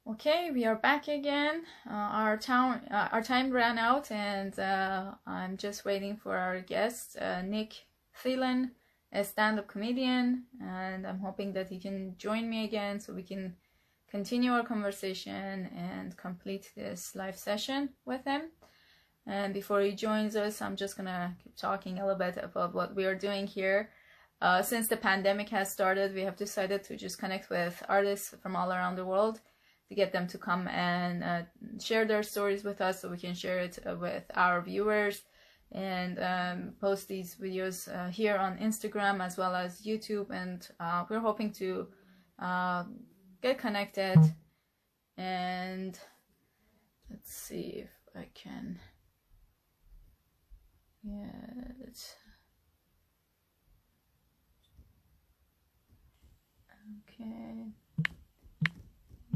Okay, we are back again. Our time ran out, and I'm just waiting for our guest, Niek Theelen, a stand-up comedian, and I'm hoping that he can join me again so we can continue our conversation and complete this live session with him. And before he joins us, I'm just gonna keep talking a little bit about what we are doing here. Since the pandemic has started, we have decided to just connect with artists from all around the world to get them to come and share their stories with us so we can share it with our viewers and post these videos here on Instagram as well as YouTube. And we're hoping to get connected. And let's see if I can get... Okay.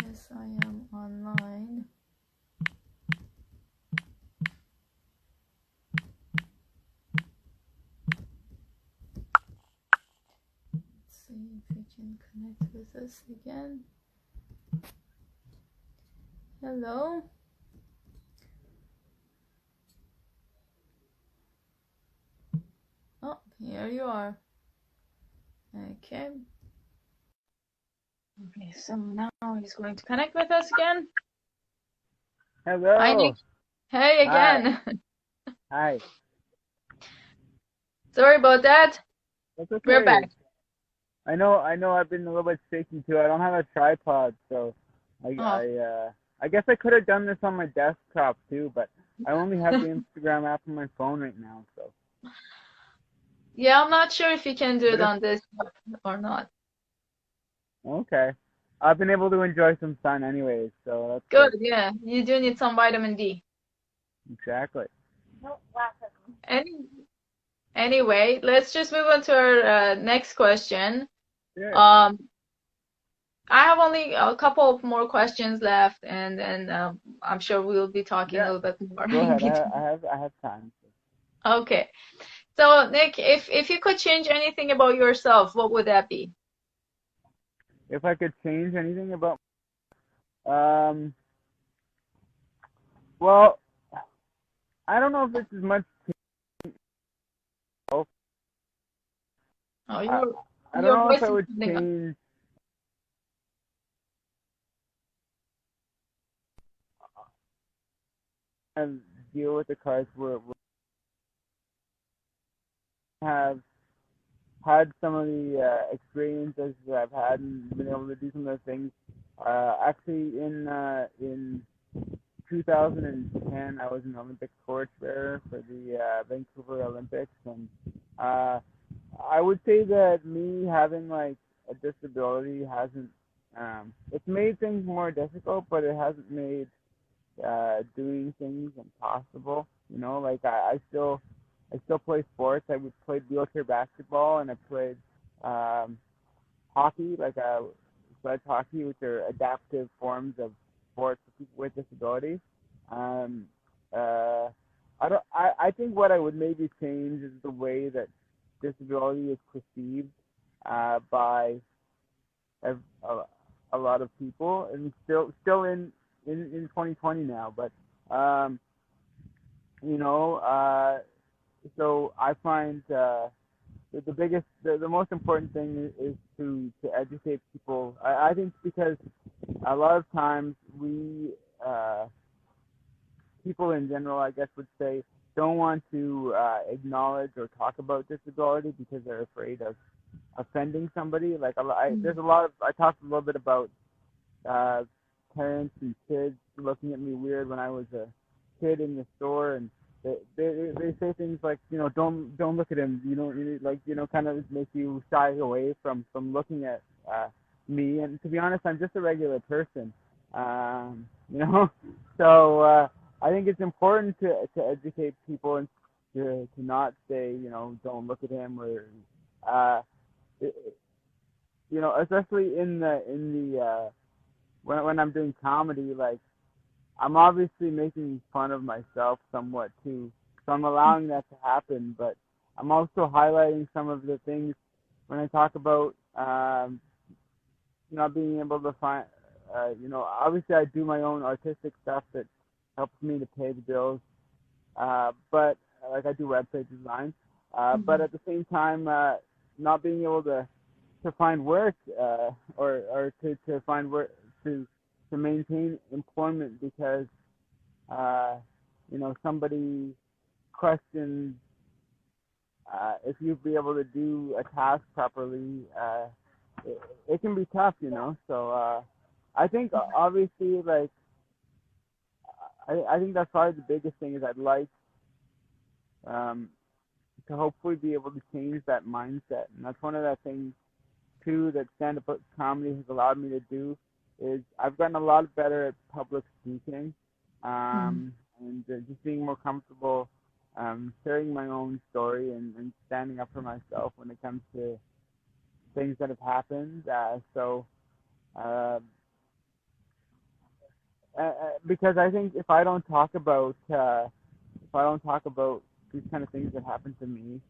Yes, I am online. Let's see if we can connect with us again. Hello. Oh, here you are. Okay. Okay, so now he's going to connect with us again. Hello. Hi, Nick. Hey again. Hi. Sorry about that. That's okay. We're back. I know. I've been a little bit shaky too. I don't have a tripod, so I guess I could have done this on my desktop too, but I only have the Instagram app on my phone right now. So. Yeah, I'm not sure if you can do it on this or not. Okay. I've been able to enjoy some sun anyways, so that's good. Yeah, you do need some vitamin D. Exactly. Anyway, let's just move on to our next question. Sure. I have only a couple of more questions left, and then I'm sure we'll be talking a little bit more. Go ahead. I have time. Okay. So, Nick, if you could change anything about yourself, what would that be? If I could change anything about, well, I don't know if this is much. Oh, I don't know if I would change. And deal with the cards where have had some of the experiences that I've had and been able to do some of the things. Actually, in 2010, I was an Olympic torchbearer for the Vancouver Olympics, and I would say that me having like a disability hasn't. It's made things more difficult, but it hasn't made doing things impossible. You know, like I still play sports. I played wheelchair basketball, and I played hockey, like sledge hockey, which are adaptive forms of sports for people with disabilities. I think what I would maybe change is the way that disability is perceived by a lot of people, and still in 2020 now. But so I find the most important thing is to educate people. I think because a lot of times we people in general, I guess, would say don't want to acknowledge or talk about disability because they're afraid of offending somebody. Like there's a lot of, I talked a little bit about parents and kids looking at me weird when I was a kid in the store, and they say things like, you know, don't look at him, kind of make you shy away from looking at me. And to be honest, I'm just a regular person, so I think it's important to educate people and to not say, you know, don't look at him, or especially in the when I'm doing comedy, like I'm obviously making fun of myself somewhat too, so I'm allowing that to happen, but I'm also highlighting some of the things when I talk about not being able to obviously I do my own artistic stuff that helps me to pay the bills. But like I do website design. But at the same time, not being able to find work or to find work to maintain employment because somebody questions if you'd be able to do a task properly. It can be tough, So I think obviously, like, I think that's probably the biggest thing is I'd like to hopefully be able to change that mindset, and that's one of the things too that stand-up comedy has allowed me to do. Is I've gotten a lot better at public speaking, and just being more comfortable sharing my own story and standing up for myself when it comes to things that have happened. Because I think if I don't talk about these kind of things that happened to me,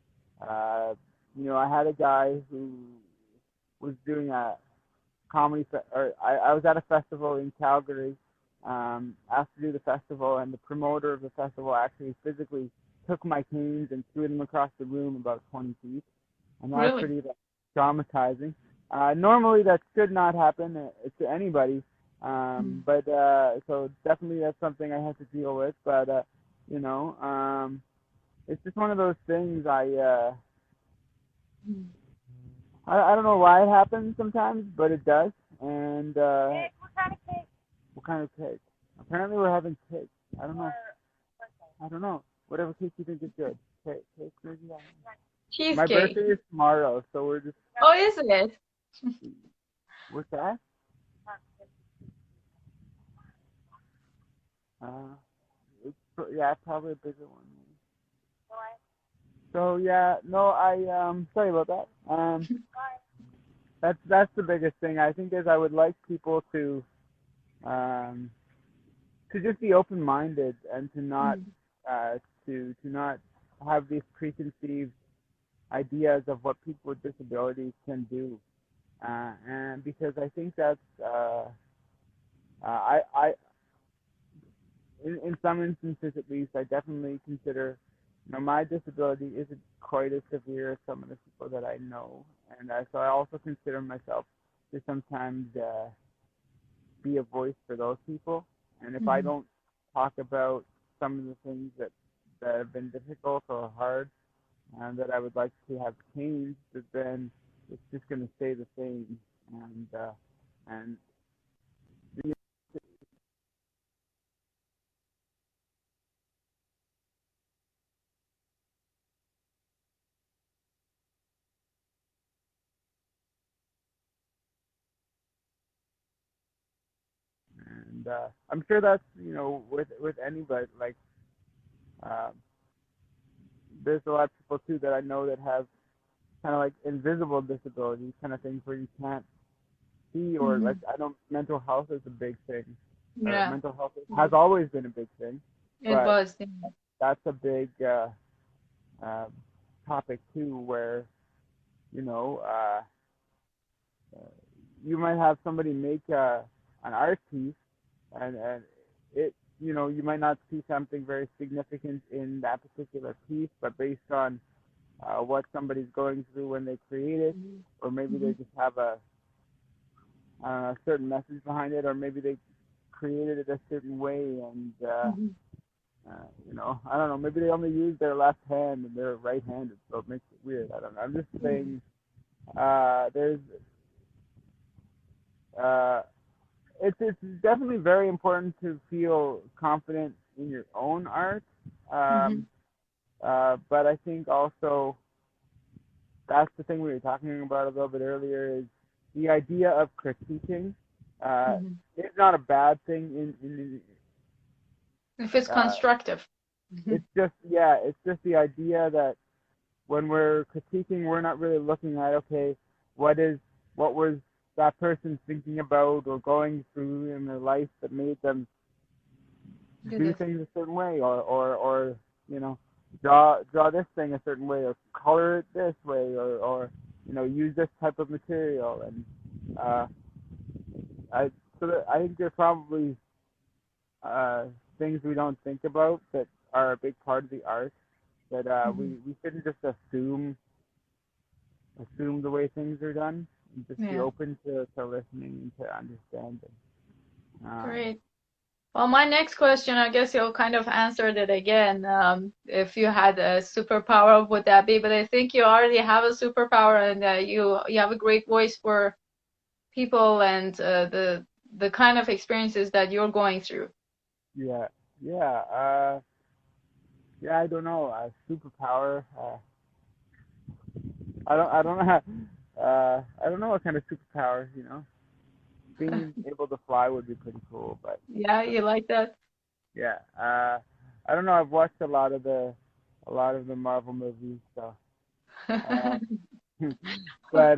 I had a guy who was doing a comedy, I was at a festival in Calgary, asked to do the festival, and the promoter of the festival actually physically took my canes and threw them across the room about 20 feet, and that was pretty traumatizing. Normally that should not happen to anybody, but so definitely that's something I have to deal with. But it's just one of those things. I don't know why it happens sometimes, but it does. And Nick, what kind of cake? What kind of cake? Apparently we're having cake. I don't know. Whatever cake you think is good. Cake, maybe. Cheesecake. My birthday is tomorrow, so we're just. Oh, isn't it? What's that? It's probably a bigger one. So sorry about that. That's the biggest thing I think is I would like people to just be open-minded and to not to not have these preconceived ideas of what people with disabilities can do, and because I think that's in some instances at least I definitely consider my disability isn't quite as severe as some of the people that I know, and so I also consider myself to sometimes be a voice for those people. And if I don't talk about some of the things that have been difficult or hard and that I would like to have changed, then it's just going to stay the same. And I'm sure that's with anybody, like there's a lot of people too that I know that have kind of like invisible disabilities, kind of things where you can't see, or like I know mental health is a big thing. Yeah. Mental health has always been a big thing. It was. That's a big topic too, where you might have somebody make an art piece, and it you might not see something very significant in that particular piece, but based on what somebody's going through when they create it, or maybe they just have a certain message behind it, or maybe they created it a certain way, and I don't know, maybe they only use their left hand and they're right-handed, so it makes it weird. I don't know. I'm just saying it's definitely very important to feel confident in your own art, but I think also that's the thing we were talking about a little bit earlier, is the idea of critiquing is not a bad thing if it's constructive. It's just the idea that when we're critiquing, we're not really looking at, okay, what was that person thinking about or going through in their life that made them do things a certain way, or draw this thing a certain way, or color it this way, or use this type of material. And so I think there's probably things we don't think about that are a big part of the art that we shouldn't just assume the way things are done. And just be open to listening and to understanding. Great. Well, my next question, I guess you kind of answered it again. If you had a superpower, what would that be? But I think you already have a superpower, and you have a great voice for people and the kind of experiences that you're going through. Yeah. I don't know. Superpower. I don't know. I don't know what kind of superpower. Being able to fly would be pretty cool, but yeah, you like that? Yeah. I don't know. I've watched a lot of the Marvel movies, so. But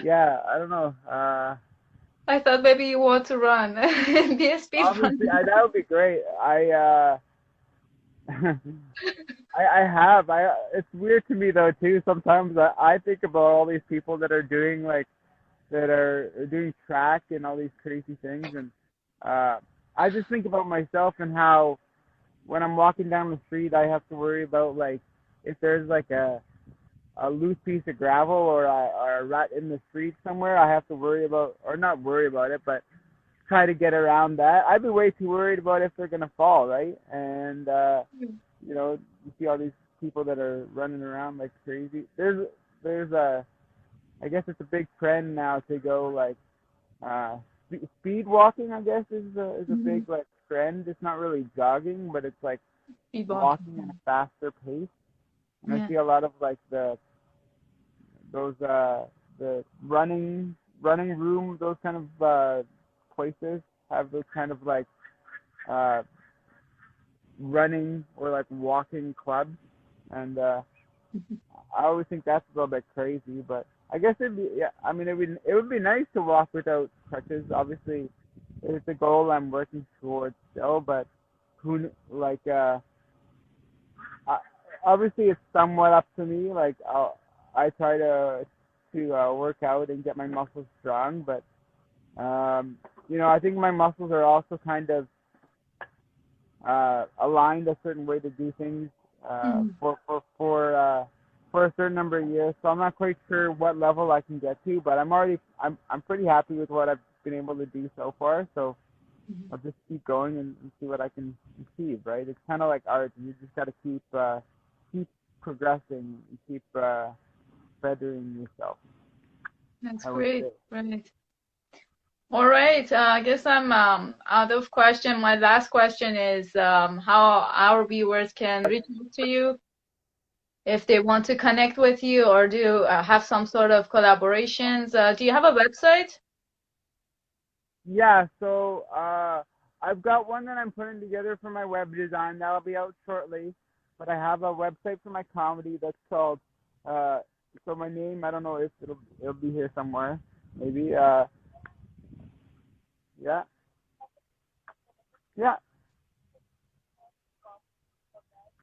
yeah, I don't know. I thought maybe you want to run, be a speed runner. That would be great. I have. It's weird to me though too. Sometimes I think about all these people that are doing doing track and all these crazy things, and I just think about myself and how when I'm walking down the street, I have to worry about like if there's like a loose piece of gravel or a rut in the street somewhere, I have to worry about, or not worry about it, but try to get around that. I'd be way too worried about if they're gonna fall, right? And you see all these people that are running around like crazy. There's I guess it's a big trend now to go like speed walking. I guess is a big like trend. It's not really jogging, but it's like walking at a faster pace. And I see a lot of like the running room, those kind of places have those kind of like running or like walking clubs, and I always think that's a little bit crazy, but I guess it would be nice to walk without crutches. Obviously, it's a goal I'm working towards still, but obviously it's somewhat up to me. Like I try to work out and get my muscles strong, but I think my muscles are also kind of aligned a certain way to do things for a certain number of years. So I'm not quite sure what level I can get to, but I'm pretty happy with what I've been able to do so far. So I'll just keep going and see what I can achieve. Right? It's kind of like art. You just got to keep progressing and keep bettering yourself. That's great. Right. All right. I guess I'm out of question. My last question is how our viewers can reach out to you if they want to connect with you or do have some sort of collaborations. Do you have a website? Yeah. So I've got one that I'm putting together for my web design. That'll be out shortly. But I have a website for my comedy that's called, so my name, I don't know if it'll be here somewhere, maybe, yeah.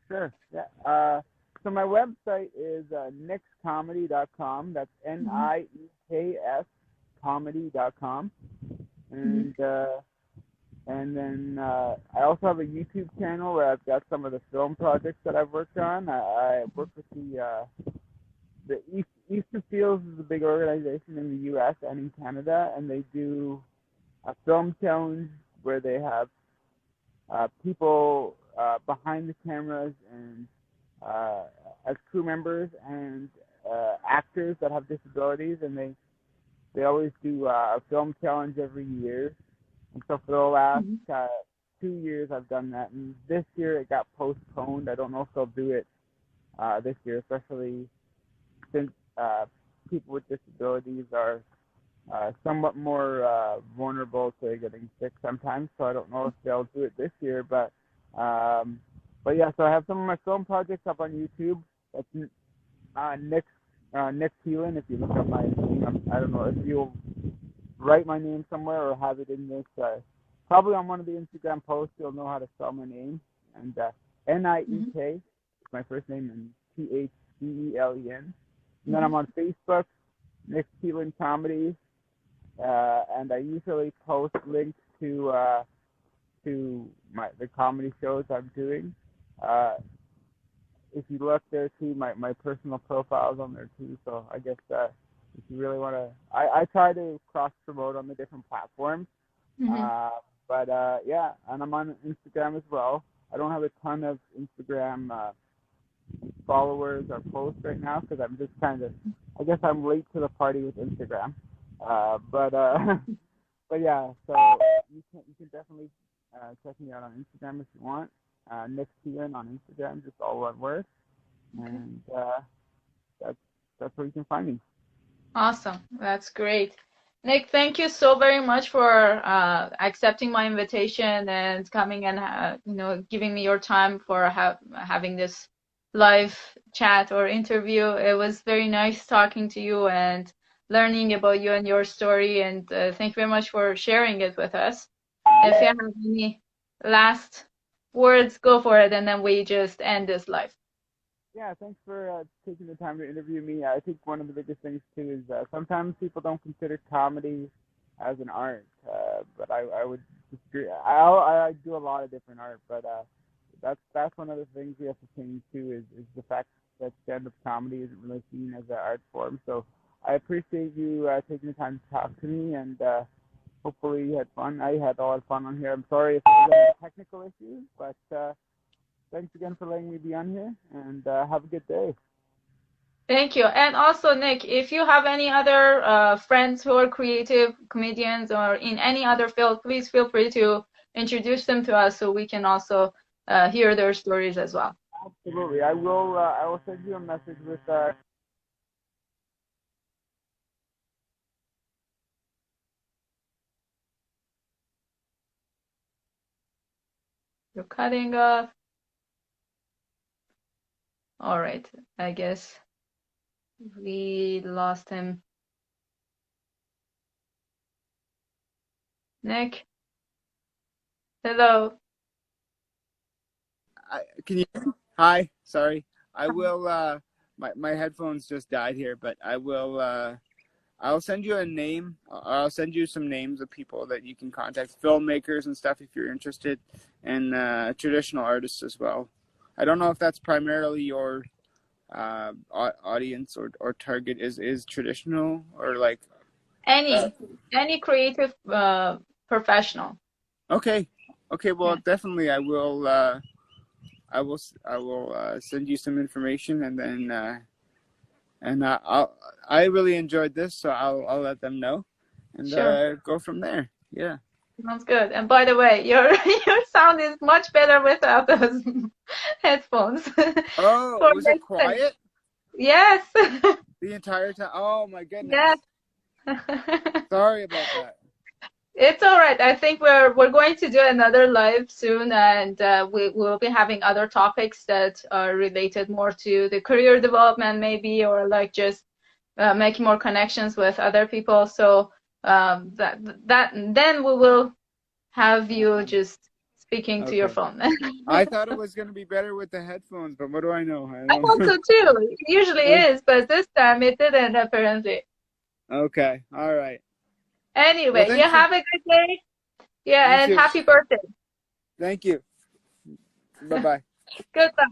Sure, yeah. So my website is nikscomedy.com, that's NIEKS comedy.com, and then I also have a YouTube channel where I've got some of the film projects that I've worked on. I work with the Eastern Fields is a big organization in the U.S. and in Canada, and they do a film challenge where they have people behind the cameras and as crew members and actors that have disabilities, and they always do a film challenge every year. And so for the last 2 years, I've done that. And this year, it got postponed. I don't know if they'll do it this year, especially since people with disabilities are somewhat more vulnerable to getting sick sometimes. So I don't know if they'll do it this year. But yeah, so I have some of my film projects up on YouTube. That's Niek Theelen. If you look up my name, I don't know if you'll write my name somewhere or have it in this, probably on one of the Instagram posts, you'll know how to spell my name. And Niek is my first name, and Theelen. And then I'm on Facebook, Niek Theelen Comedy. and I usually post links to the comedy shows I'm doing. If you look there too, my personal profile's on there too. So I guess if you really want to, I try to cross promote on the different platforms. But yeah, and I'm on Instagram as well. I don't have a ton of Instagram followers or posts right now because I'm just kind of, I guess I'm late to the party with Instagram. But yeah, so you can definitely check me out on Instagram if you want. Niek Theelen on Instagram, just all one word, and that's where you can find me. Awesome, that's great. Niek, thank you so very much for accepting my invitation and coming and giving me your time for having this live chat or interview. It was very nice talking to you and learning about you and your story, and thank you very much for sharing it with us. If you have any last words, go for it, and then we just end this live. Yeah, thanks for taking the time to interview me. I think one of the biggest things too is sometimes people don't consider comedy as an art, but I would disagree. I do a lot of different art, but that's one of the things we have to change too is the fact that stand-up comedy isn't really seen as an art form. So I appreciate you taking the time to talk to me, and hopefully you had fun. I had a lot of fun on here. I'm sorry if there was any technical issues, but thanks again for letting me be on here, and have a good day. Thank you. And also, Niek, if you have any other friends who are creative comedians or in any other field, please feel free to introduce them to us so we can also hear their stories as well. Absolutely. I will send you a message with You're cutting off. All right, I guess we lost him. Niek? Hello? Can you? Hi, sorry. I will, my headphones just died here, but I will, I'll send you a name. I'll send you some names of people that you can contact, filmmakers and stuff if you're interested, and traditional artists as well. I don't know if that's primarily your audience or target is traditional or like any creative professional. Okay. Well, definitely I will send you some information, and then I really enjoyed this, so I'll let them know, and sure. Go from there. Yeah. Sounds good. And by the way, your sound is much better without those headphones. Oh, was it quiet? Yes. The entire time. Oh my goodness. Yes. Sorry about that. It's all right. I think we're going to do another live soon, and we will be having other topics that are related more to the career development, maybe, or like just making more connections with other people. So then we will have you just speaking to your phone. I thought it was going to be better with the headphones, but what do I know? I thought so too. It usually is, but this time it didn't, apparently. Okay. All right. Anyway, well, you have a good day. Yeah, and happy birthday. Thank you. Bye-bye. Goodbye.